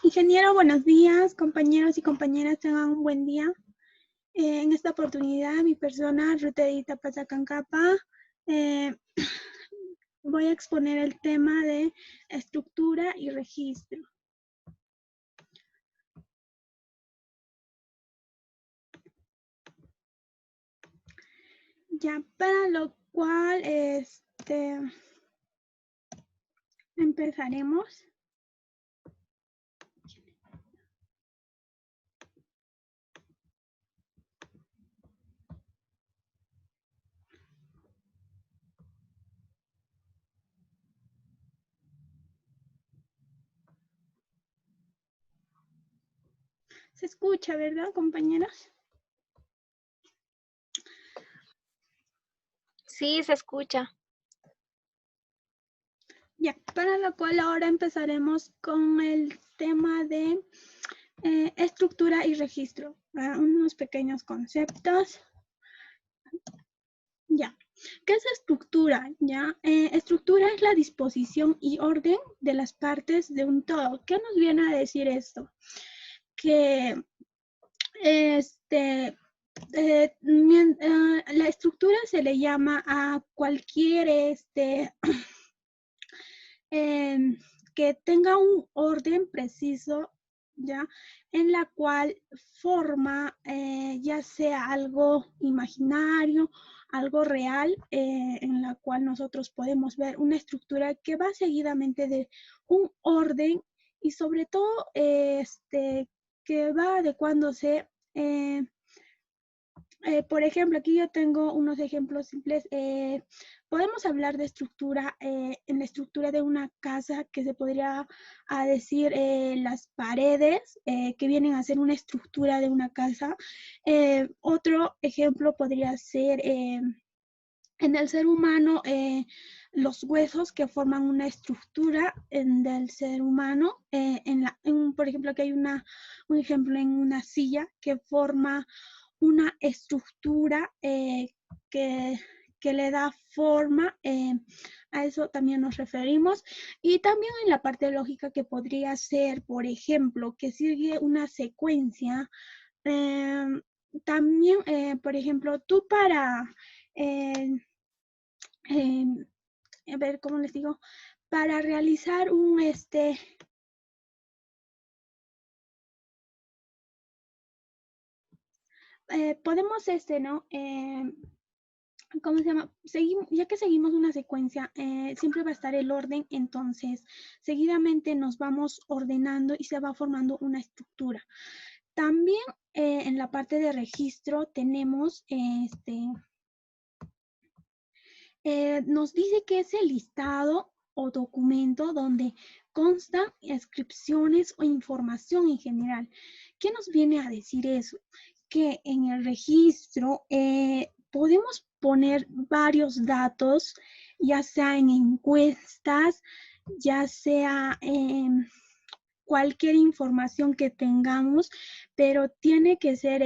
Ingeniero, buenos días, compañeros y compañeras, tengan un buen día. En esta oportunidad, mi persona, Ruth Edita Pachacancapa, voy a exponer el tema de estructura y registro. Ya, para lo cual, empezaremos. ¿Se escucha, verdad, compañeros? Sí, se escucha. Ya, para lo cual ahora empezaremos con el tema de estructura y registro. Unos pequeños conceptos. Ya. ¿Qué es estructura? ¿Ya? Estructura es la disposición y orden de las partes de un todo. ¿Qué nos viene a decir esto? Que la estructura se le llama a cualquier que tenga un orden preciso, ¿ya? En la cual forma ya sea algo imaginario, algo real, en la cual nosotros podemos ver una estructura que va seguidamente de un orden y sobre todo que va adecuándose. Por ejemplo, aquí yo tengo unos ejemplos simples. Podemos hablar de estructura, en la estructura de una casa, que se podría decir las paredes, que vienen a ser una estructura de una casa. Otro ejemplo podría ser en el ser humano, los huesos que forman una estructura del ser humano. Por ejemplo, aquí hay un ejemplo en una silla que forma una estructura que le da forma, a eso también nos referimos. Y también en la parte lógica, que podría ser, por ejemplo, que sigue una secuencia. También, por ejemplo, tú a ver, ¿cómo les digo? Para realizar un podemos ¿no? ¿Cómo se llama? Ya que seguimos una secuencia, siempre va a estar el orden, entonces seguidamente nos vamos ordenando y se va formando una estructura. También en la parte de registro tenemos nos dice que es el listado o documento donde constan inscripciones o información en general. ¿Qué nos viene a decir eso? Que en el registro podemos poner varios datos, ya sea en encuestas, ya sea en cualquier información que tengamos, pero tiene que ser,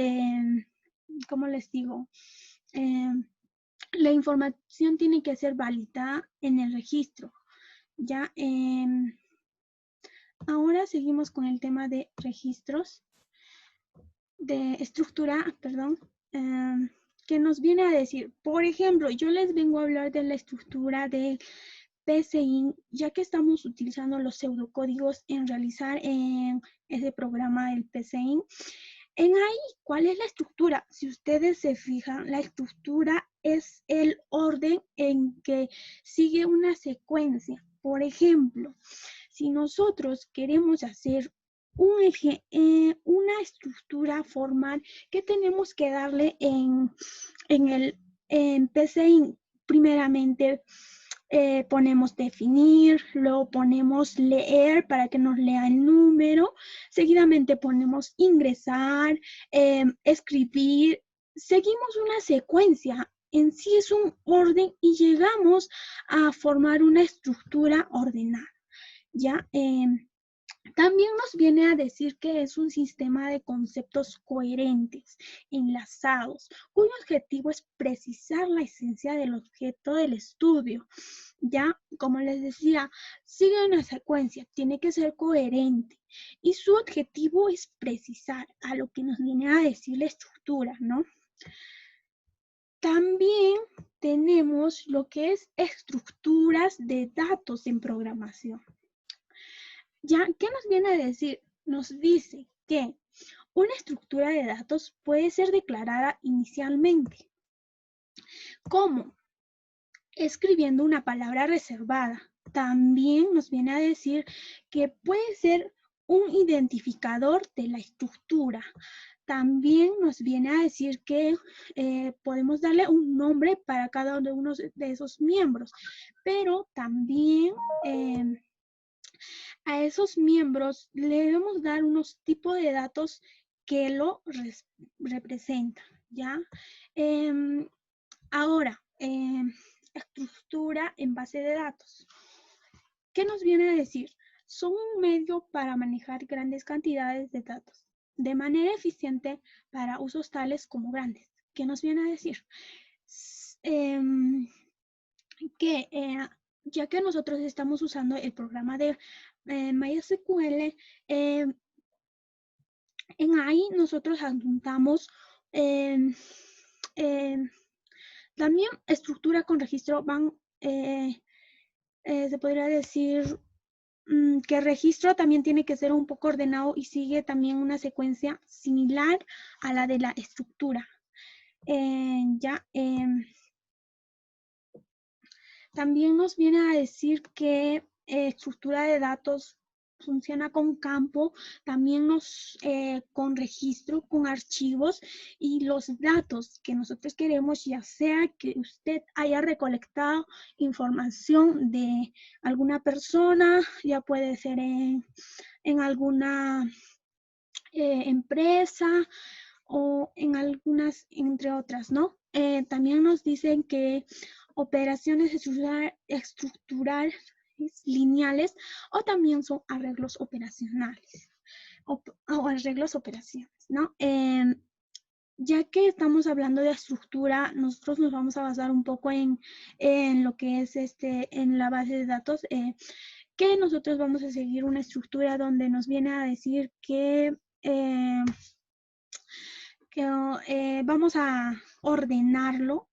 ¿cómo les digo? La información tiene que ser validada en el registro. Ya, ahora seguimos con el tema de registros, de estructura, perdón, que nos viene a decir, por ejemplo, yo les vengo a hablar de la estructura del PCI, ya que estamos utilizando los pseudocódigos en realizar en ese programa del PCI. En ahí, ¿cuál es la estructura? Si ustedes se fijan, la estructura es el orden en que sigue una secuencia. Por ejemplo, si nosotros queremos hacer una estructura formal, ¿qué tenemos que darle en PCI? Primeramente, ponemos definir, luego ponemos leer para que nos lea el número, seguidamente ponemos ingresar, escribir, seguimos una secuencia, en sí es un orden y llegamos a formar una estructura ordenada, ¿ya? También nos viene a decir que es un sistema de conceptos coherentes, enlazados, cuyo objetivo es precisar la esencia del objeto del estudio. Ya, como les decía, sigue una secuencia, tiene que ser coherente y su objetivo es precisar a lo que nos viene a decir la estructura, ¿no? También tenemos lo que es estructuras de datos en programación. Ya, ¿qué nos viene a decir? Nos dice que una estructura de datos puede ser declarada inicialmente como escribiendo una palabra reservada. También nos viene a decir que puede ser un identificador de la estructura. También nos viene a decir que podemos darle un nombre para cada uno de esos miembros, pero también a esos miembros le debemos dar unos tipos de datos que lo representan, ¿ya? Ahora, estructura en base de datos. ¿Qué nos viene a decir? Son un medio para manejar grandes cantidades de datos de manera eficiente para usos tales como grandes. ¿Qué nos viene a decir? Que ya que nosotros estamos usando el programa de MySQL, en ahí nosotros adjuntamos también estructura con registro van, se podría decir que registro también tiene que ser un poco ordenado y sigue también una secuencia similar a la de la estructura. También nos viene a decir que estructura de datos funciona con campo, también con registro, con archivos y los datos que nosotros queremos, ya sea que usted haya recolectado información de alguna persona, ya puede ser en alguna empresa o en algunas, entre otras, ¿no? También nos dicen que operaciones estructurales lineales o también son arreglos operacionales o arreglos operaciones, ¿no? Ya que estamos hablando de estructura, nosotros nos vamos a basar un poco en lo que es en la base de datos, que nosotros vamos a seguir una estructura donde nos viene a decir que vamos a ordenarlo.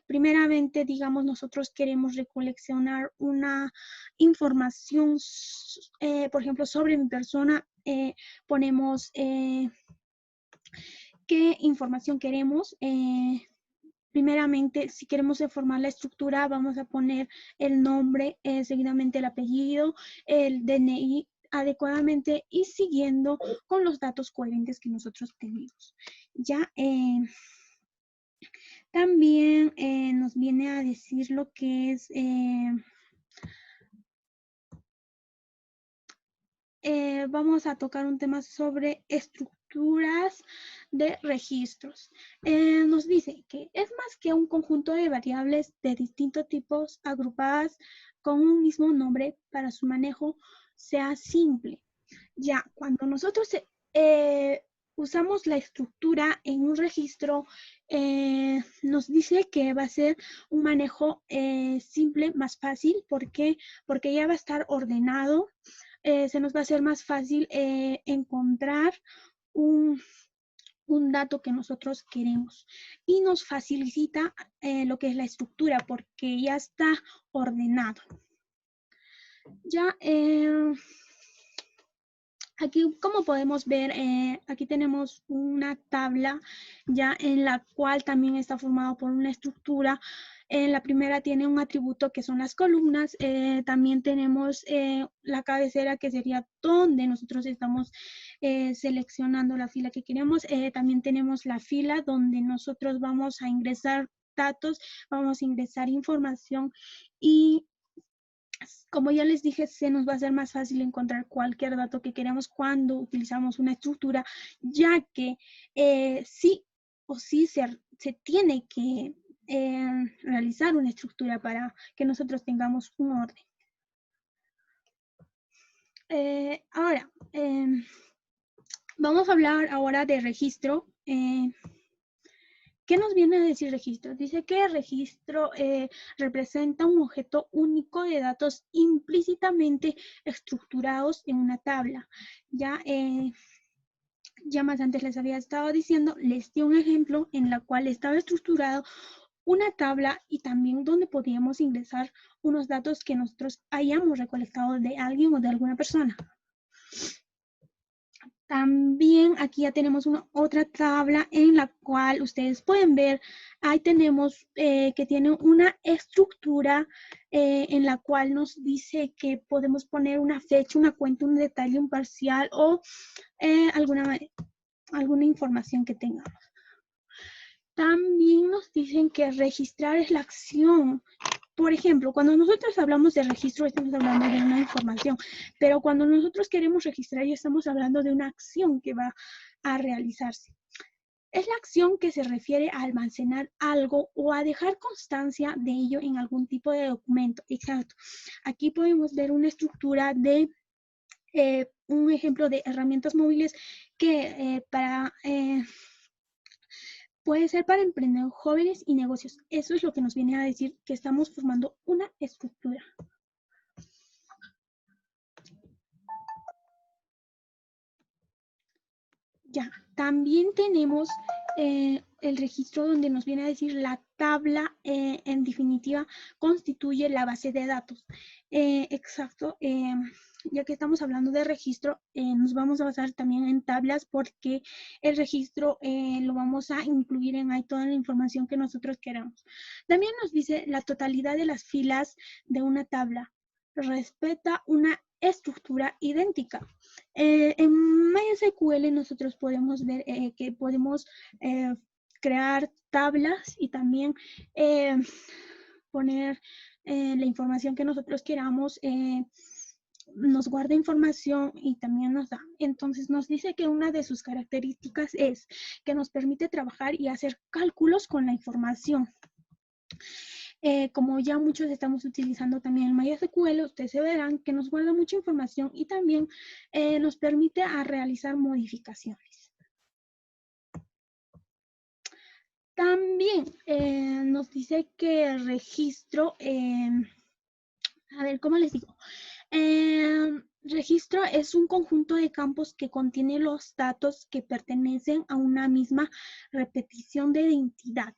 Primeramente, digamos, nosotros queremos recoleccionar una información, por ejemplo, sobre mi persona. Ponemos qué información queremos. Primeramente, si queremos formar la estructura, vamos a poner el nombre, seguidamente el apellido, el DNI adecuadamente y siguiendo con los datos coherentes que nosotros tenemos. Ya también nos viene a decir lo que es vamos a tocar un tema sobre estructuras de registros. Nos dice que es más que un conjunto de variables de distintos tipos agrupadas con un mismo nombre para su manejo sea simple. Ya, cuando nosotros usamos la estructura en un registro, nos dice que va a ser un manejo simple, más fácil. ¿Por qué? Porque ya va a estar ordenado. Se nos va a hacer más fácil encontrar un dato que nosotros queremos y nos facilita lo que es la estructura porque ya está ordenado. Ya, aquí, como podemos ver, aquí tenemos una tabla ya en la cual también está formado por una estructura. La primera tiene un atributo que son las columnas. También tenemos la cabecera, que sería donde nosotros estamos seleccionando la fila que queremos. También tenemos la fila donde nosotros vamos a ingresar datos, vamos a ingresar información y como ya les dije, se nos va a hacer más fácil encontrar cualquier dato que queramos cuando utilizamos una estructura, ya que sí o sí se tiene que realizar una estructura para que nosotros tengamos un orden. Ahora, vamos a hablar ahora de registro. ¿Qué nos viene a decir registro? Dice que registro representa un objeto único de datos implícitamente estructurados en una tabla. Ya más antes les había estado diciendo, les di un ejemplo en la cual estaba estructurado una tabla y también donde podíamos ingresar unos datos que nosotros hayamos recolectado de alguien o de alguna persona. También aquí ya tenemos otra tabla en la cual ustedes pueden ver, ahí tenemos que tiene una estructura en la cual nos dice que podemos poner una fecha, una cuenta, un detalle, un parcial o alguna información que tengamos. También nos dicen que registrar es la acción. Por ejemplo, cuando nosotros hablamos de registro, estamos hablando de una información, pero cuando nosotros queremos registrar, ya estamos hablando de una acción que va a realizarse. Es la acción que se refiere a almacenar algo o a dejar constancia de ello en algún tipo de documento. Exacto. Aquí podemos ver una estructura de un ejemplo de herramientas móviles que puede ser para emprendedores jóvenes y negocios. Eso es lo que nos viene a decir que estamos formando una estructura. Ya, también tenemos el registro donde nos viene a decir la tabla, en definitiva, constituye la base de datos. Exacto, ya que estamos hablando de registro, nos vamos a basar también en tablas porque el registro lo vamos a incluir en ahí toda la información que nosotros queramos. También nos dice la totalidad de las filas de una tabla. Respeta una estructura idéntica. En MySQL nosotros podemos ver que podemos crear tablas y también poner la información que nosotros queramos. Nos guarda información y también nos da. Entonces nos dice que una de sus características es que nos permite trabajar y hacer cálculos con la información. Como ya muchos estamos utilizando también el MySQL, ustedes se verán que nos guarda mucha información y también nos permite a realizar modificaciones. También nos dice que el registro, a ver, ¿cómo les digo? Registro es un conjunto de campos que contiene los datos que pertenecen a una misma repetición de identidad.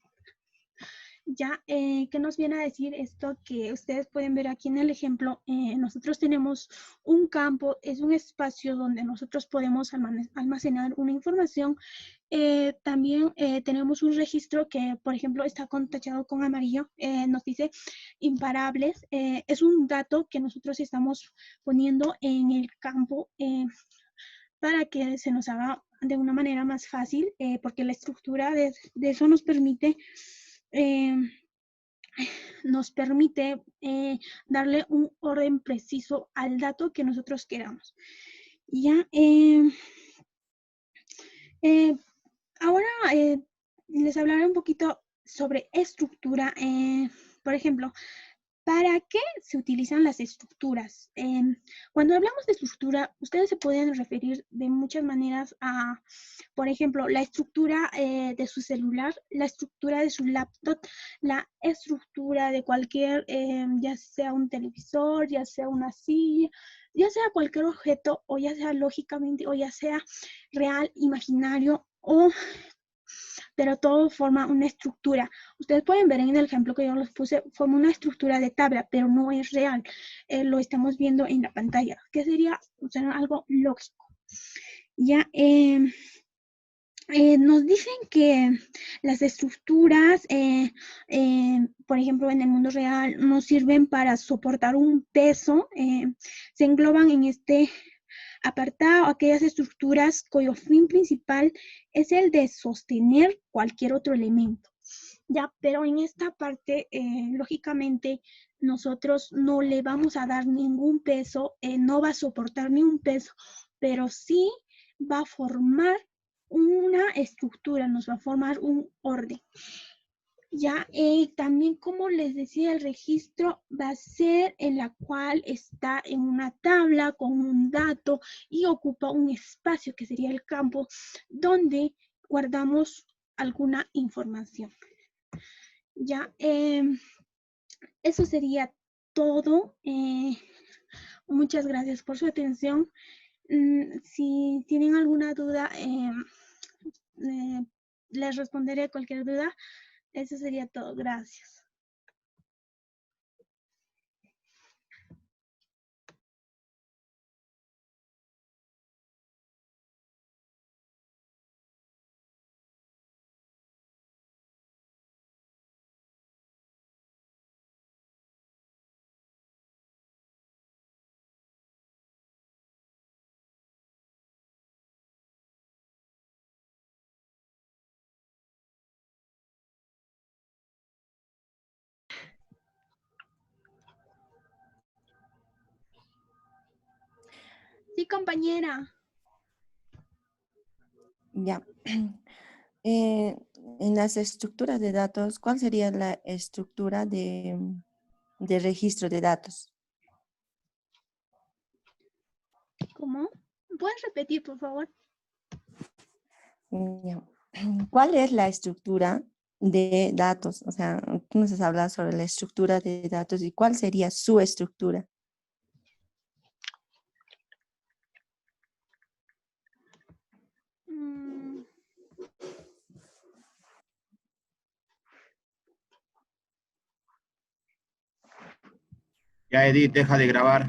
Ya, ¿qué nos viene a decir esto? Que ustedes pueden ver aquí en el ejemplo, nosotros tenemos un campo, es un espacio donde nosotros podemos almacenar una información. También tenemos un registro que, por ejemplo, está tachado con amarillo, nos dice imparables. Es un dato que nosotros estamos poniendo en el campo para que se nos haga de una manera más fácil, porque la estructura de eso nos permite darle un orden preciso al dato que nosotros queramos. Ya, ahora les hablaré un poquito sobre estructura. Por ejemplo, ¿para qué se utilizan las estructuras? Cuando hablamos de estructura, ustedes se pueden referir de muchas maneras a, por ejemplo, la estructura de su celular, la estructura de su laptop, la estructura de cualquier, ya sea un televisor, ya sea una silla, ya sea cualquier objeto, o ya sea lógicamente, o ya sea real, imaginario, pero todo forma una estructura. Ustedes pueden ver en el ejemplo que yo les puse, forma una estructura de tabla, pero no es real. Lo estamos viendo en la pantalla, que sería algo lógico. Ya, nos dicen que las estructuras, por ejemplo, en el mundo real, nos sirven para soportar un peso. Se engloban en este apartado aquellas estructuras cuyo fin principal es el de sostener cualquier otro elemento. Ya, pero en esta parte, lógicamente, nosotros no le vamos a dar ningún peso, no va a soportar ni un peso, pero sí va a formar una estructura, nos va a formar un orden. Ya, también como les decía, el registro va a ser en la cual está en una tabla con un dato y ocupa un espacio que sería el campo donde guardamos alguna información. Ya, eso sería todo. Muchas gracias por su atención. Si tienen alguna duda, les responderé cualquier duda. Eso sería todo. Gracias. Sí, compañera. Ya. En las estructuras de datos, ¿cuál sería la estructura de registro de datos? ¿Cómo? ¿Puedes repetir, por favor? Ya. ¿Cuál es la estructura de datos? O sea, tú nos has hablado sobre la estructura de datos y cuál sería su estructura. Mm, Ya, Edith, deja de grabar.